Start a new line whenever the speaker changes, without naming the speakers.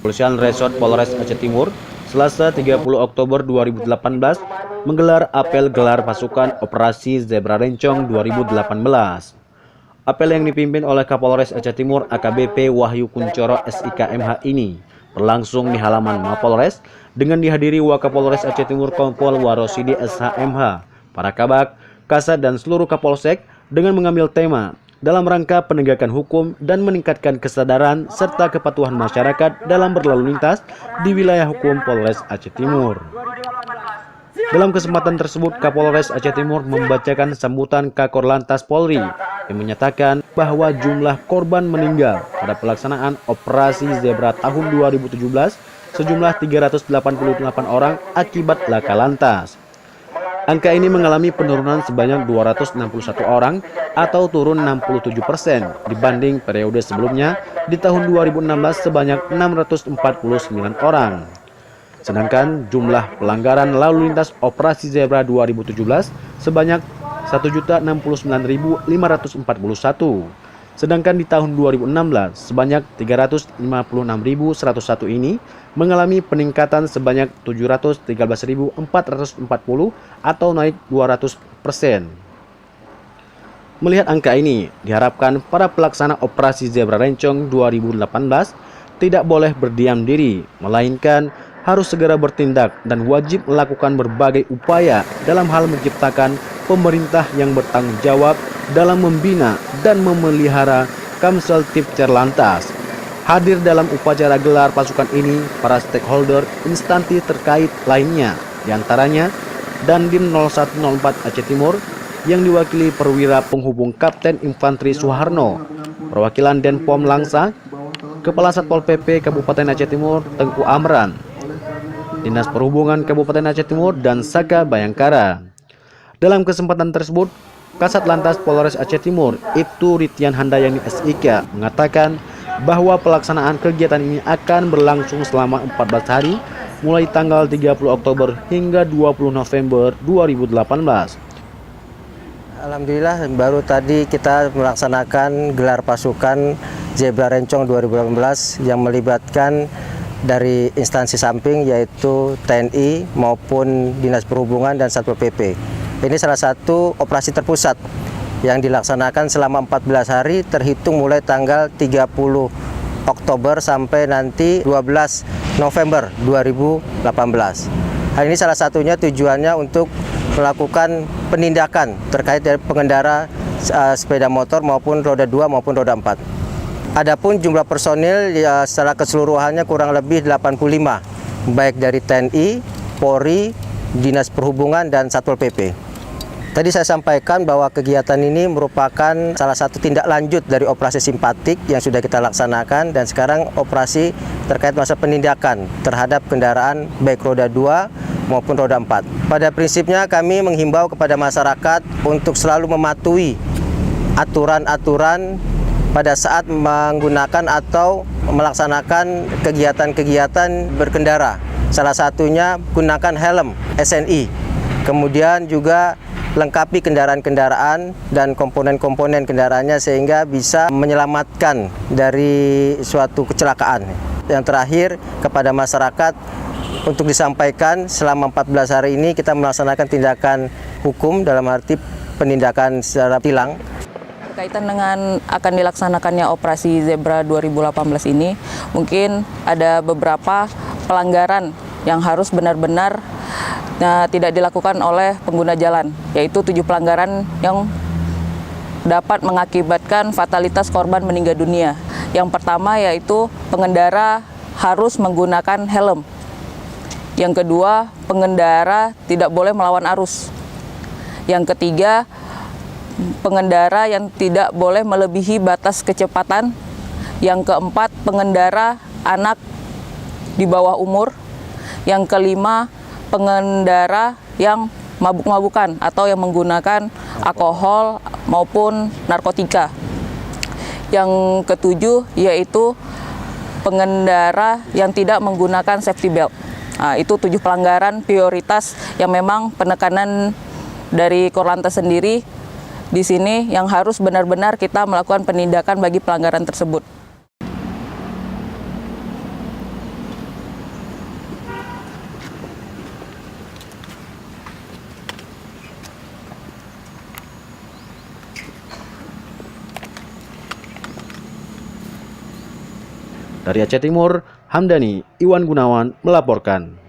Kepolisian Resort Polres Aceh Timur, Selasa 30 Oktober 2018, menggelar apel gelar pasukan Operasi Zebra Rencong 2018. Apel yang dipimpin oleh Kapolres Aceh Timur AKBP Wahyu Kuncoro SIKMH ini berlangsung di halaman Mapolres dengan dihadiri Wakapolres Aceh Timur Kompol Warosidi SHMH, para kabak, kasat dan seluruh kapolsek dengan mengambil tema dalam rangka penegakan hukum dan meningkatkan kesadaran serta kepatuhan masyarakat dalam berlalu lintas di wilayah hukum Polres Aceh Timur. Dalam kesempatan tersebut, Kapolres Aceh Timur membacakan sambutan Kakor Lantas Polri yang menyatakan bahwa jumlah korban meninggal pada pelaksanaan Operasi Zebra tahun 2017 sejumlah 388 orang akibat laka lantas. Angka ini mengalami penurunan sebanyak 261 orang atau turun 67% dibanding periode sebelumnya di tahun 2016 sebanyak 649 orang. Sedangkan jumlah pelanggaran lalu lintas Operasi Zebra 2017 sebanyak 1.069.541. Sedangkan di tahun 2016 sebanyak 356.101 ini mengalami peningkatan sebanyak 713.440 atau naik 200%. Melihat angka ini, diharapkan para pelaksana Operasi Zebra Rencong 2018 tidak boleh berdiam diri, melainkan harus segera bertindak dan wajib melakukan berbagai upaya dalam hal menciptakan pemerintah yang bertanggung jawab dalam membina dan memelihara Kamsel Tipcer Lantas. Hadir dalam upacara gelar pasukan ini para stakeholder instansi terkait lainnya, diantaranya Dandim 0104 Aceh Timur yang diwakili Perwira Penghubung Kapten Infanteri Suharno, perwakilan Denpom Langsa, Kepala Satpol PP Kabupaten Aceh Timur Tengku Amran, Dinas Perhubungan Kabupaten Aceh Timur dan Saka Bayangkara. Dalam kesempatan tersebut, Kasat Lantas Polres Aceh Timur, Ibtu Ritian Handayani SIK, mengatakan bahwa pelaksanaan kegiatan ini akan berlangsung selama 14 hari, mulai tanggal 30 Oktober hingga 20 November 2018.
Alhamdulillah baru tadi kita melaksanakan gelar pasukan Zebra Rencong 2018 yang melibatkan dari instansi samping yaitu TNI maupun Dinas Perhubungan dan Satpol PP. Ini salah satu operasi terpusat yang dilaksanakan selama 14 hari terhitung mulai tanggal 30 Oktober sampai nanti 12 November 2018. Hal ini salah satunya tujuannya untuk melakukan penindakan terkait dari pengendara sepeda motor maupun roda 2 maupun roda 4. Adapun jumlah personil ya secara keseluruhannya kurang lebih 85, baik dari TNI, Polri, Dinas Perhubungan dan Satpol PP. Tadi saya sampaikan bahwa kegiatan ini merupakan salah satu tindak lanjut dari operasi simpatik yang sudah kita laksanakan dan sekarang operasi terkait masa penindakan terhadap kendaraan baik roda 2 maupun roda 4. Pada prinsipnya kami menghimbau kepada masyarakat untuk selalu mematuhi aturan-aturan pada saat menggunakan atau melaksanakan kegiatan-kegiatan berkendara. Salah satunya gunakan helm SNI. Kemudian juga lengkapi kendaraan-kendaraan dan komponen-komponen kendaraannya sehingga bisa menyelamatkan dari suatu kecelakaan. Yang terakhir kepada masyarakat untuk disampaikan selama 14 hari ini kita melaksanakan tindakan hukum dalam arti penindakan secara tilang.
Berkaitan dengan akan dilaksanakannya Operasi Zebra 2018 ini, mungkin ada beberapa pelanggaran yang harus benar-benar tidak dilakukan oleh pengguna jalan, yaitu 7 pelanggaran yang dapat mengakibatkan fatalitas korban meninggal dunia. Yang pertama yaitu pengendara harus menggunakan helm. Yang kedua, pengendara tidak boleh melawan arus. Yang ketiga, pengendara yang tidak boleh melebihi batas kecepatan. Yang keempat, pengendara anak di bawah umur. Yang kelima, pengendara yang mabuk-mabukan atau yang menggunakan alkohol maupun narkotika. Yang ketujuh yaitu pengendara yang tidak menggunakan safety belt. Nah, itu 7 pelanggaran prioritas yang memang penekanan dari Korlantas sendiri di sini yang harus benar-benar kita melakukan penindakan bagi pelanggaran tersebut.
Dari Aceh Timur, Hamdani Iwan Gunawan melaporkan.